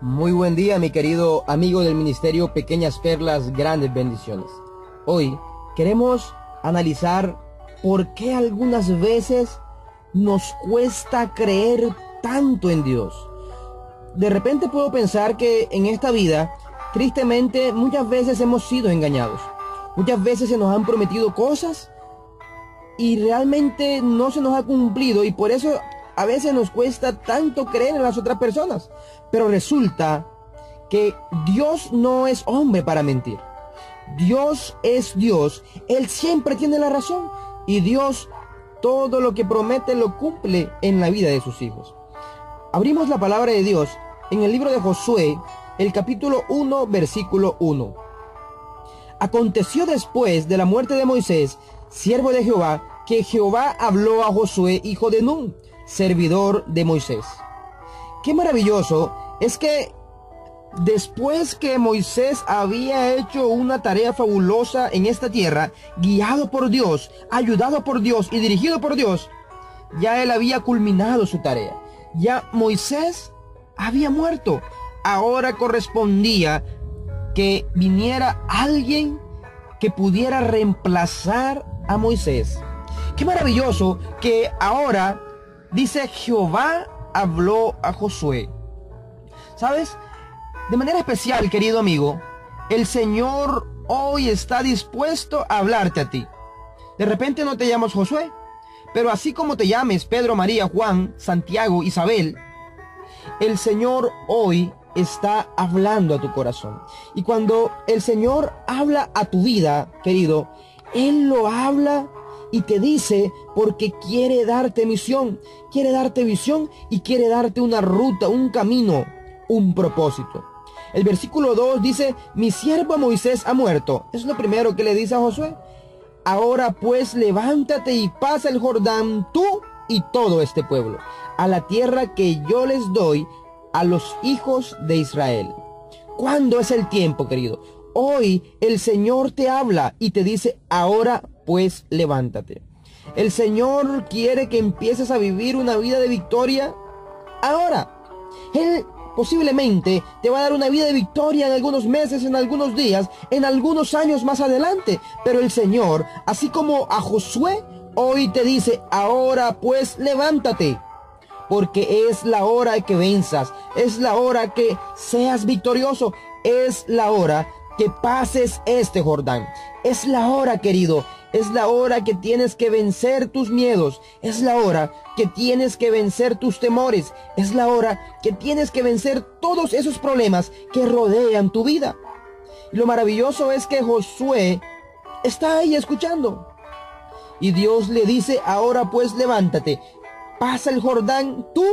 Muy buen día, mi querido amigo del ministerio Pequeñas Perlas, Grandes Bendiciones. Hoy queremos analizar por qué algunas veces nos cuesta creer tanto en Dios. De repente puedo pensar que en esta vida, tristemente, muchas veces hemos sido engañados. Muchas veces se nos han prometido cosas y realmente no se nos ha cumplido, y por eso a veces nos cuesta tanto creer en las otras personas. Pero resulta que Dios no es hombre para mentir. Dios es Dios. Él siempre tiene la razón. Y Dios todo lo que promete lo cumple en la vida de sus hijos. Abrimos la palabra de Dios en el libro de Josué, el capítulo 1, versículo 1. Aconteció después de la muerte de Moisés, siervo de Jehová, que Jehová habló a Josué, hijo de Nun, servidor de Moisés. Qué maravilloso es que después que Moisés había hecho una tarea fabulosa en esta tierra, guiado por Dios, ayudado por Dios y dirigido por Dios, ya él había culminado su tarea. Ya Moisés había muerto. Ahora correspondía que viniera alguien que pudiera reemplazar a Moisés. Qué maravilloso que ahora dice Jehová habló a Josué. ¿Sabes? De manera especial, querido amigo, el Señor hoy está dispuesto a hablarte a ti. De repente no te llamas Josué, pero así como te llames Pedro, María, Juan, Santiago, Isabel, el Señor hoy está hablando a tu corazón. Y cuando el Señor habla a tu vida, querido, Él lo habla y te dice porque quiere darte misión, quiere darte visión y quiere darte una ruta, un camino, un propósito. El versículo 2 dice: mi siervo Moisés ha muerto. Es lo primero que le dice a Josué. Ahora pues levántate y pasa el Jordán, tú y todo este pueblo, a la tierra que yo les doy a los hijos de Israel. ¿Cuándo es el tiempo, querido? Hoy el Señor te habla y te dice: ahora pues levántate. El Señor quiere que empieces a vivir una vida de victoria ahora. Él posiblemente te va a dar una vida de victoria en algunos meses, en algunos días, en algunos años más adelante. Pero el Señor, así como a Josué, hoy te dice: ahora pues levántate. Porque es la hora de que venzas, es la hora que seas victorioso, es la hora que pases este Jordán. Es la hora, querido, es la hora que tienes que vencer tus miedos, es la hora que tienes que vencer tus temores, es la hora que tienes que vencer todos esos problemas que rodean tu vida. Y lo maravilloso es que Josué está ahí escuchando. Y Dios le dice: ahora pues levántate, pasa el Jordán tú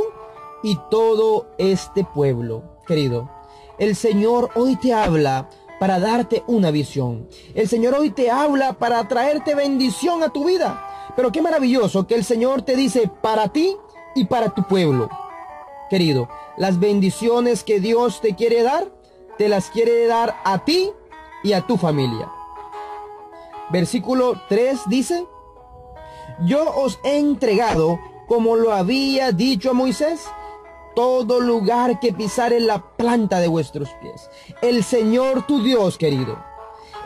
y todo este pueblo. Querido, el Señor hoy te habla para darte una visión. El Señor hoy te habla para traerte bendición a tu vida. Pero qué maravilloso que el Señor te dice: para ti y para tu pueblo. Querido, las bendiciones que Dios te quiere dar, te las quiere dar a ti y a tu familia. Versículo 3 dice: yo os he entregado, como lo había dicho a Moisés, todo lugar que pisare la planta de vuestros pies. El Señor tu Dios, querido,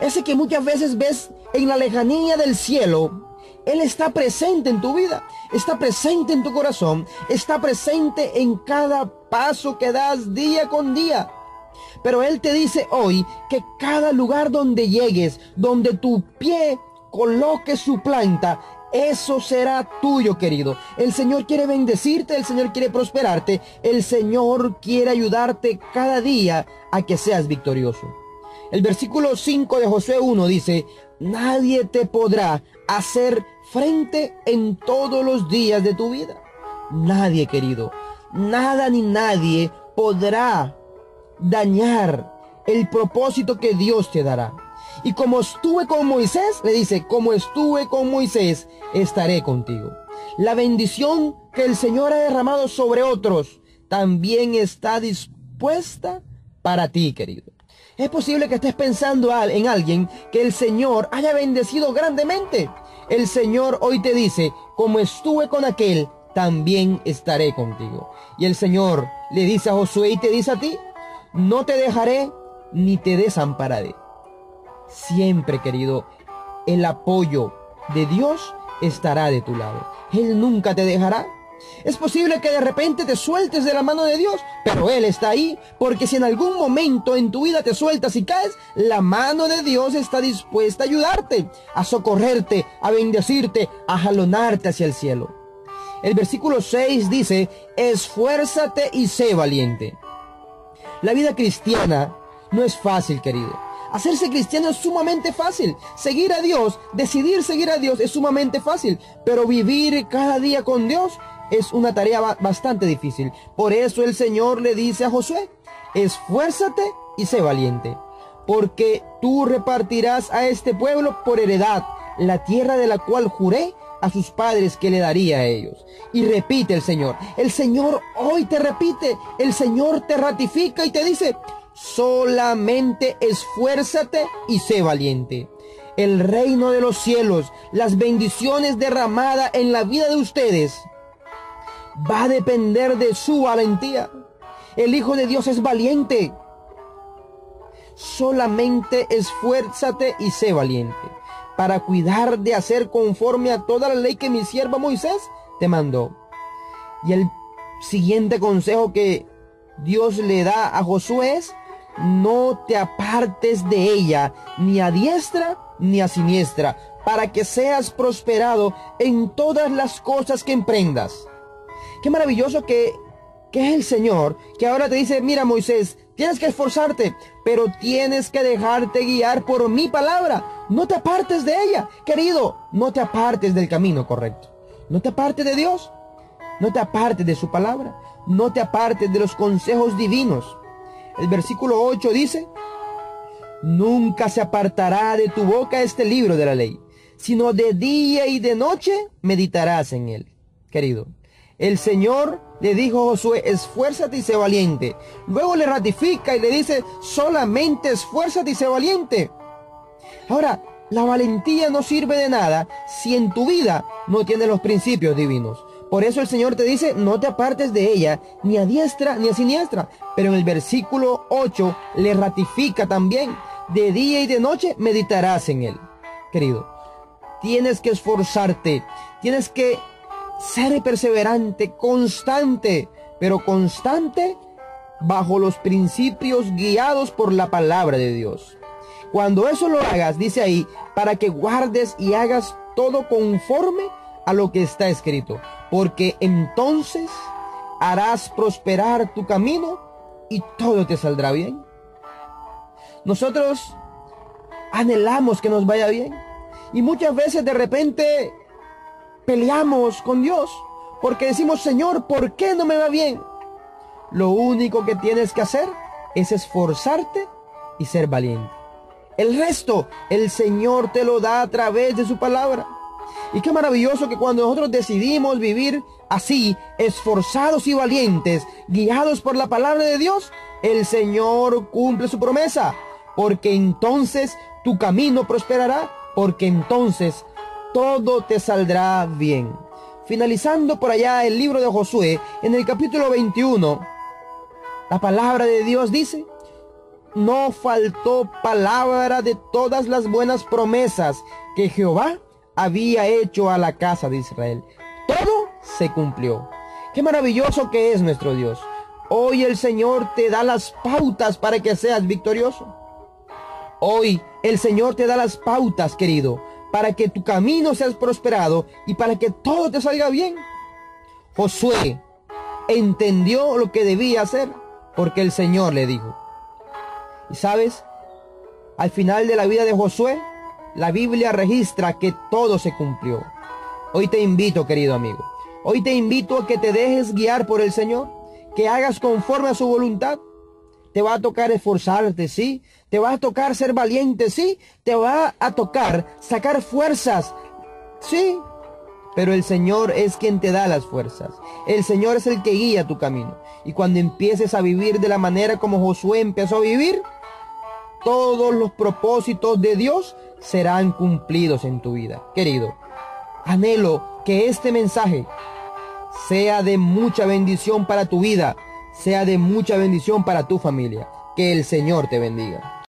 ese que muchas veces ves en la lejanía del cielo, Él está presente en tu vida, está presente en tu corazón, está presente en cada paso que das día con día. Pero Él te dice hoy que cada lugar donde llegues, donde tu pie coloque su planta, eso será tuyo, querido. El Señor quiere bendecirte, el Señor quiere prosperarte, el Señor quiere ayudarte cada día a que seas victorioso. El versículo 5 de Josué 1 dice: nadie te podrá hacer frente en todos los días de tu vida. Nadie, querido, nada ni nadie podrá dañar el propósito que Dios te dará. Y como estuve con Moisés, le dice: como estuve con Moisés, estaré contigo. La bendición que el Señor ha derramado sobre otros también está dispuesta para ti, querido. Es posible que estés pensando en alguien que el Señor haya bendecido grandemente. El Señor hoy te dice: como estuve con aquel, también estaré contigo. Y el Señor le dice a Josué y te dice a ti: no te dejaré ni te desampararé. Siempre, querido, el apoyo de Dios estará de tu lado. Él nunca te dejará. Es posible que de repente te sueltes de la mano de Dios, pero Él está ahí, porque si en algún momento en tu vida te sueltas y caes, la mano de Dios está dispuesta a ayudarte, a socorrerte, a bendecirte, a jalonarte hacia el cielo. El versículo 6 dice, esfuérzate y sé valiente. La vida cristiana no es fácil, querido. Hacerse cristiano es sumamente fácil. Seguir a Dios, decidir seguir a Dios es sumamente fácil. Pero vivir cada día con Dios es una tarea bastante difícil. Por eso el Señor le dice a Josué, esfuérzate y sé valiente, porque tú repartirás a este pueblo por heredad la tierra de la cual juré a sus padres que le daría a ellos. Y repite el Señor hoy te repite, el Señor te ratifica y te dice, solamente esfuérzate y sé valiente. El reino de los cielos, las bendiciones derramadas en la vida de ustedes, va a depender de su valentía. El Hijo de Dios es valiente. Solamente esfuérzate y sé valiente para cuidar de hacer conforme a toda la ley que mi siervo Moisés te mandó. Y el siguiente consejo que Dios le da a Josué es, no te apartes de ella, ni a diestra ni a siniestra, para que seas prosperado en todas las cosas que emprendas. Qué maravilloso que es el Señor, que ahora te dice, mira Moisés, tienes que esforzarte, pero tienes que dejarte guiar por mi palabra. No te apartes de ella, querido, no te apartes del camino correcto. No te apartes de Dios, no te apartes de su palabra, no te apartes de los consejos divinos. El versículo 8 dice, nunca se apartará de tu boca este libro de la ley, sino de día y de noche meditarás en él. Querido, el Señor le dijo a Josué, esfuérzate y sé valiente. Luego le ratifica y le dice, solamente esfuérzate y sé valiente. Ahora, la valentía no sirve de nada si en tu vida no tienes los principios divinos. Por eso el Señor te dice, no te apartes de ella, ni a diestra ni a siniestra. Pero en el versículo 8 le ratifica también, de día y de noche meditarás en él. Querido, tienes que esforzarte, tienes que ser perseverante, constante, pero constante bajo los principios guiados por la palabra de Dios. Cuando eso lo hagas, dice ahí, para que guardes y hagas todo conforme a lo que está escrito, porque entonces harás prosperar tu camino y todo te saldrá bien. Nosotros anhelamos que nos vaya bien y muchas veces de repente peleamos con Dios porque decimos, Señor, ¿por qué no me va bien? Lo único que tienes que hacer es esforzarte y ser valiente. El resto, el Señor te lo da a través de su palabra. Y qué maravilloso que cuando nosotros decidimos vivir así, esforzados y valientes, guiados por la palabra de Dios, el Señor cumple su promesa, porque entonces tu camino prosperará, porque entonces todo te saldrá bien. Finalizando por allá el libro de Josué, en el capítulo 21, la palabra de Dios dice, no faltó palabra de todas las buenas promesas que Jehová había hecho a la casa de Israel. Todo se cumplió. Qué maravilloso que es nuestro Dios. Hoy el Señor te da las pautas para que seas victorioso. Hoy el Señor te da las pautas, querido, para que tu camino seas prosperado y para que todo te salga bien. Josué entendió lo que debía hacer porque el Señor le dijo. Y sabes, al final de la vida de Josué, la Biblia registra que todo se cumplió. Hoy te invito, querido amigo, hoy te invito a que te dejes guiar por el Señor, que hagas conforme a su voluntad. Te va a tocar esforzarte, sí. Te va a tocar ser valiente, sí. Te va a tocar sacar fuerzas, sí. Pero el Señor es quien te da las fuerzas. El Señor es el que guía tu camino. Y cuando empieces a vivir de la manera como Josué empezó a vivir, todos los propósitos de Dios serán cumplidos en tu vida. Querido, anhelo que este mensaje sea de mucha bendición para tu vida, sea de mucha bendición para tu familia. Que el Señor te bendiga.